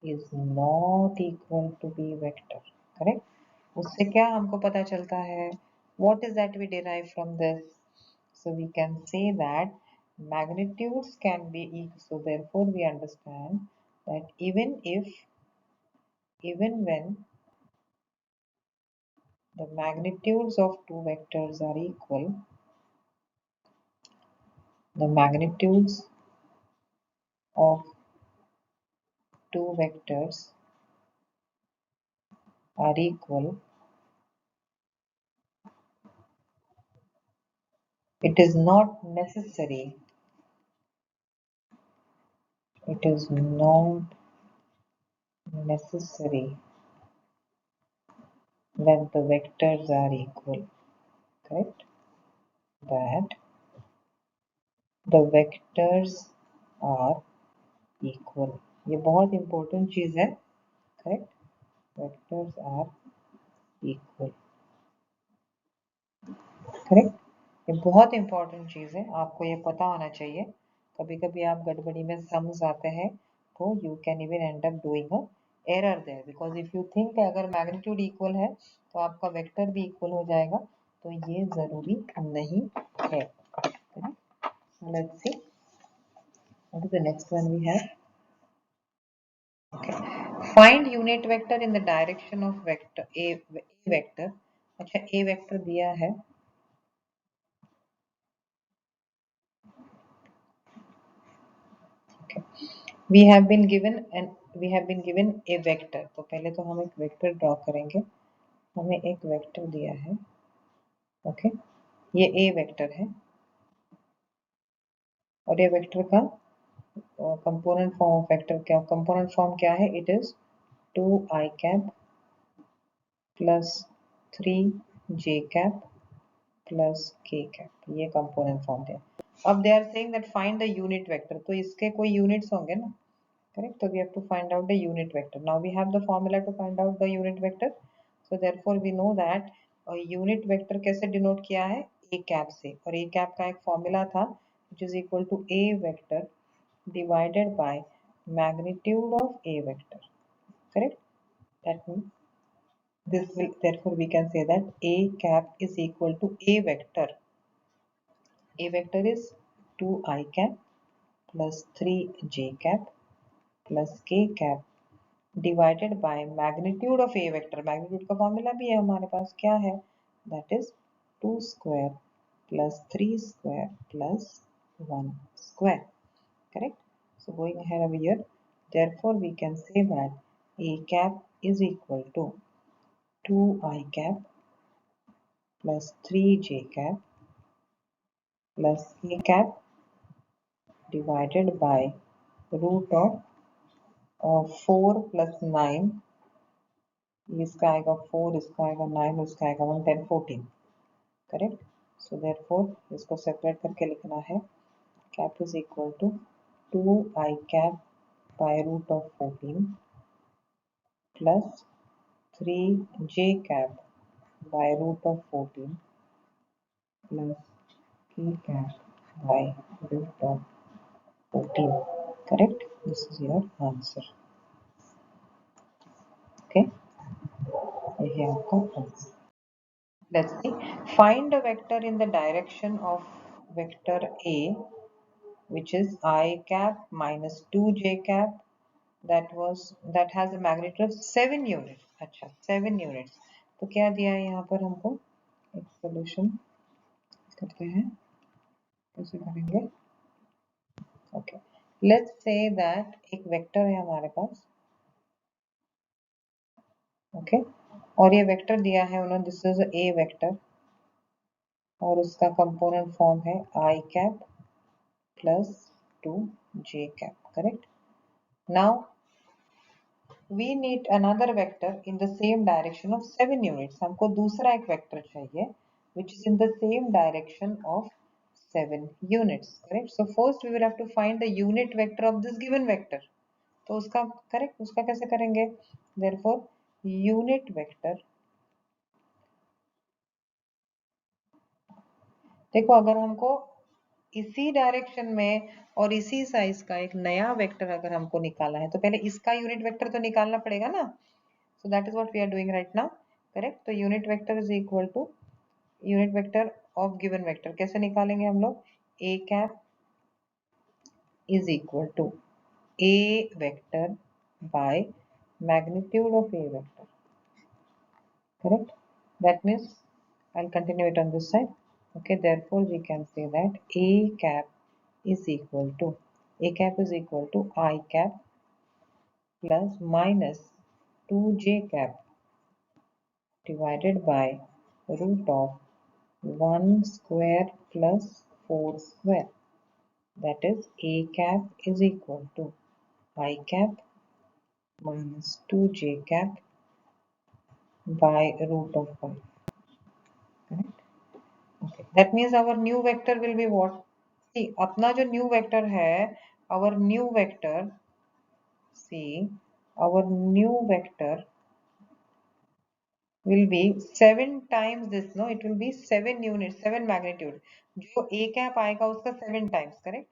Speaker 1: is not equal to B vector. Correct? उससे क्या हमको पता चलता है? What is that we derive from this? So we can say that magnitudes can be equal. So therefore we understand that even when the magnitudes of two vectors are equal, the magnitudes of two vectors are equal, it is not necessary that the vectors are equal. Correct? That the vectors are equal. ये बहुत important चीज है. Correct? Vectors are equal. Correct? ये बहुत important चीज है, आपको ये पता होना चाहिए. कभी कभी आप गड़बड़ी में sums आते हैं तो you can even end up doing a error there, because if you think अगर magnitude equal है तो आपका vector भी equal हो जाएगा, तो ये जरूरी नहीं है. Correct? Let's see what is the next one we have. Okay, find unit vector in the direction of vector A vector. अच्छा, A vector दिया है, Okay. We have been given a vector. तो पहले तो हम एक वेक्टर ड्रॉ करेंगे. हमें एक वेक्टर दिया है. ओके, ये ए वेक्टर है और ये वेक्टर का कंपोनेंट फॉर्म ऑफ वेक्टर क्या है? It is 2i cap plus 3j cap plus k cap. ये कंपोनेंट फॉर्म है. अब they are saying that find the unit vector. तो इसके कोई यूनिट्स होंगे ना, correct? So we have to find out the unit vector. Now we have the formula to find out the unit vector. So therefore we know that unit vector कैसे denote किया है? a cap से. और a cap का एक formula था which is equal to a vector divided by magnitude of a vector. Correct? That means this will, therefore we can say that a cap is equal to a vector. A vector is 2i cap plus 3j cap plus k cap divided by magnitude of A vector. Magnitude का formula भी है हमारे पास. क्या है? That is 2 square plus 3 square plus 1 square. Correct? So going ahead over here, therefore we can say that a cap is equal to 2i cap plus 3j cap plus k cap divided by root of 4 plus 9. इसका आएगा 4, इसका आएगा 9, इसका आएगा 1, 10, 14. Correct? So therefore इसको separate करके लिखना है. Cap is equal to 2i cap by root of 14 plus 3j cap by root of 14 plus k cap by root of 14. Correct? This is your answer. Okay, ये आपका आंसर. Let's see. Find a vector in the direction of vector A, which is I cap minus 2j cap, that has a magnitude of 7 units. अच्छा, 7 units. तो क्या दिया है यहाँ पर हमको? एक सोल्यूशन करते हैं. कैसे करेंगे? ओके, लेट्स से दैट एक वेक्टर है हमारे पास. ओके, और ये वेक्टर दिया है उन्होंने, दिस इज ए वेक्टर और उसका कंपोनेंट फॉर्म है आई cap plus 2j cap. Correct? Now we need another vector in the same direction of 7 units. हमको दूसरा एक वेक्टर चाहिए which is in the same direction of 7 units. Correct? So first we will have to find the unit vector of this given vector. तो उसका correct, उसका कैसे करेंगे? Therefore unit vector, देखो अगर हमको इसी डायरेक्शन में और इसी साइज का एक नया वेक्टर अगर हमको निकालना है तो पहले इसका यूनिट वेक्टर तो निकालना पड़ेगा ना. So that is what we are doing right now. Correct? तो unit vector is equal to unit vector of given vector. कैसे निकालेंगे हम लोग? A cap is equal to A vector by magnitude of A vector. Correct? That means I will continue it on this side. Okay, therefore we can say that a cap is equal to I cap plus minus 2j cap divided by root of 1 square plus 4 square. That is a cap is equal to I cap minus 2j cap by root of 5. Correct? Okay, that means our new vector will be what? See, अपना जो new vector है, our new vector, see, our new vector will be 7 times this. No, it will be 7 units, 7 magnitude. जो a cap आएगा उसका 7 times. Correct?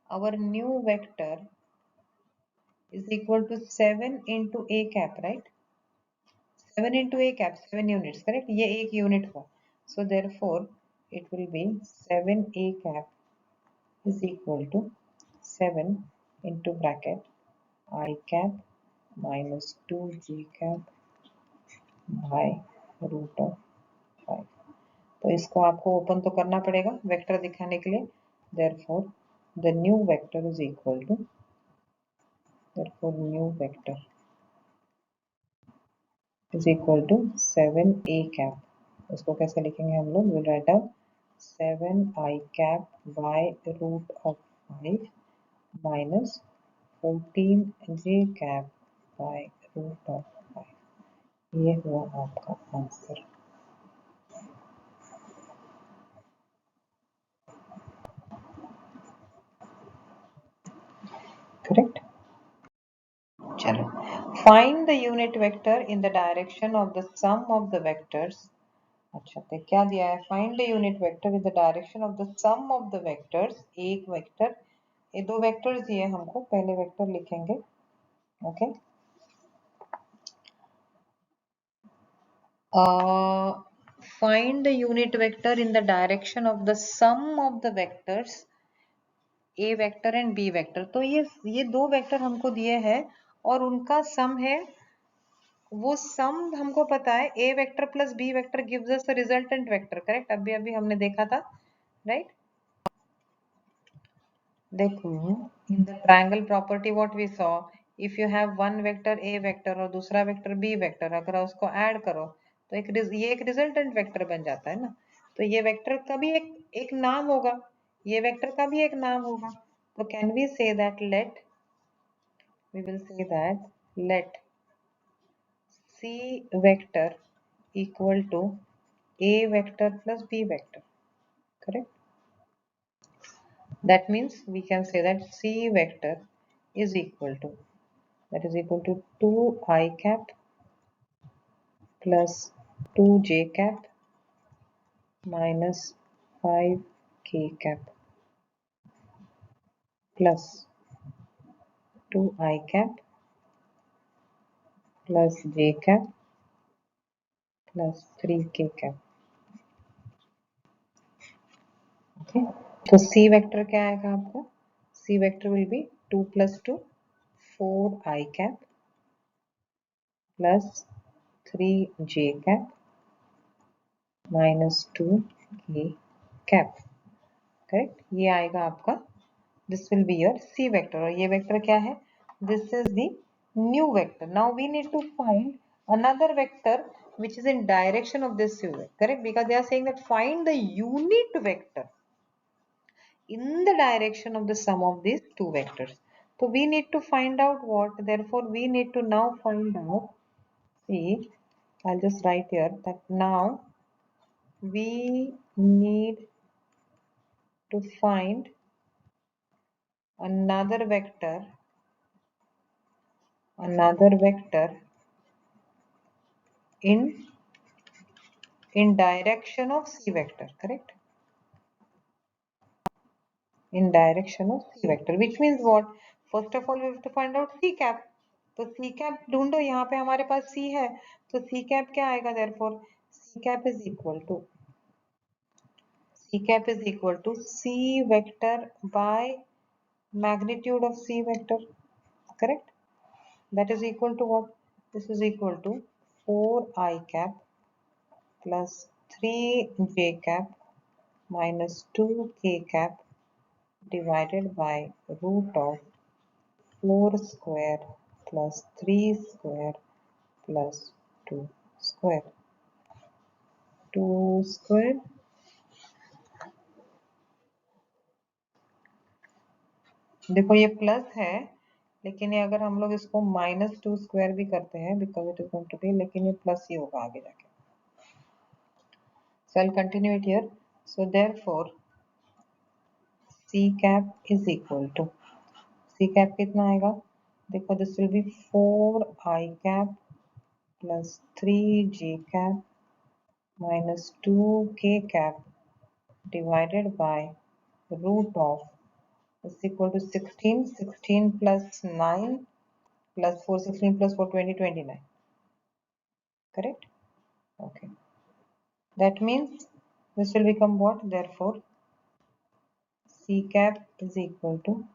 Speaker 1: Our new vector is equal to 7 into a cap, right? 7 into a cap, 7 units. Correct? ये एक unit हुआ. So therefore it will be 7a cap is equal to 7 into bracket I cap minus 2j cap by root of 5. तो इसको आपको open तो करना पड़ेगा vector दिखाने के लिए. Therefore the new vector is equal to, therefore new vector is equal to 7a cap. इसको कैसे लिखेंगे हम लोग? We'll write down 7i cap by root of 5 minus 14j cap by root of 5. ये हुआ आपका आंसर. Correct? चलो, find the unit vector in the direction of the sum of the vectors. अच्छा, तो क्या दिया है? Find the unit vector in the direction of the sum of the vectors. एक वेक्टर, ये दो वेक्टर्स दिए हमको. पहले वेक्टर लिखेंगे. Okay. Find the unit vector in the direction of the sum of the vectors a vector and b vector. तो ये दो वेक्टर हमको दिए हैं और उनका सम है. वो सम हमको पता है a vector plus b vector gives us the resultant vector. Correct? अभी अभी हमने देखा था. राइट? देखो, in the triangle property what we saw, if you have one vector a vector और दूसरा वेक्टर b वेक्टर, अगर उसको ऐड करो तो ये एक रिजल्टेंट वेक्टर बन जाता है ना. तो ये वेक्टर का भी एक नाम होगा, ये वेक्टर का भी एक नाम होगा. तो can we say that let, we will say that let c vector equal to a vector plus b vector. Correct? That means we can say that c vector is equal to, that is equal to 2i cap plus 2j cap minus 5k cap plus 2i cap plus j cap plus 3k cap. Okay, तो c vector क्या आएगा आपका? c vector will be 2 plus 2 4i cap plus 3j cap minus 2k cap. Correct? ये आएगा आपका, this will be your c vector. और ये vector क्या है? This is the new vector. Now we need to find another vector which is in direction of this u vector. Correct? Because they are saying that find the unit vector in the direction of the sum of these two vectors. So we need to find out what, therefore we need to now find out, see, I'll just write here that now we need to find another vector in direction of c vector. Correct? In direction of c vector, which means what? First of all we have to find out c cap. तो c cap ढूंढो. यहाँ पे हमारे पास c है, तो c cap क्या आएगा? therefore c cap is equal to c vector by magnitude of c vector. Correct? That is equal to what? This is equal to 4i cap plus 3j cap minus 2k cap divided by root of 4 square plus 3 square plus 2 square. 2 square देखो ये plus है, लेकिन ये अगर हम लोग इसको minus 2 square भी करते हैं, because it is going to be, लेकिन ये प्लस ही होगा आगे जाके. So I'll continue it here. So therefore c cap is equal to, c cap कितना आएगा? देखो this will be 4i cap plus 3j cap minus 2k cap divided by root of is equal to 16. 16 plus 9 plus 4, 16 plus 4, 20, 29. Correct? Okay. That means this will become what? Therefore c cap is equal to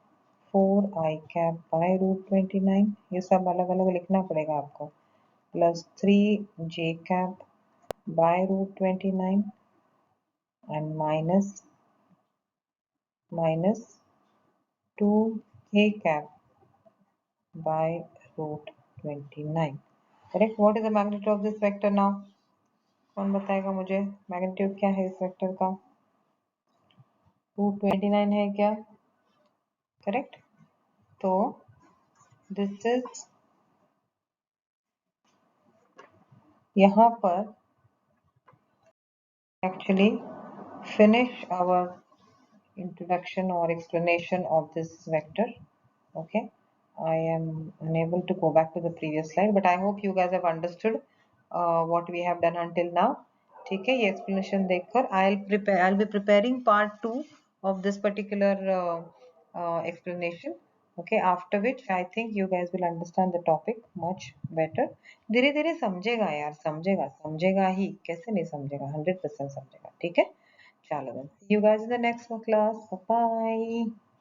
Speaker 1: 4i cap by root 29. ये सब अलग अलग लिखना पड़ेगा आपको. Plus 3j cap by root 29 and minus to a cap by root 29. Correct. What is the magnitude of this vector now? कौन बताएगा मुझे मैग्नीट्यूड क्या है इस वेक्टर का? रूट 29 है क्या? करेक्ट. तो दिस इज यहाँ पर actually finish our introduction or explanation of this vector. Okay, I am unable to go back to the previous slide, but I hope you guys have understood what we have done until now. ठीक है, ये explanation देखकर I'll be preparing part 2 of this particular explanation. Okay, after which I think you guys will understand the topic much better. धीरे धीरे समझेगा यार, समझेगा ही, कैसे नहीं समझेगा, 100% समझेगा. ठीक है, चलो then see you guys in the next class. Bye bye.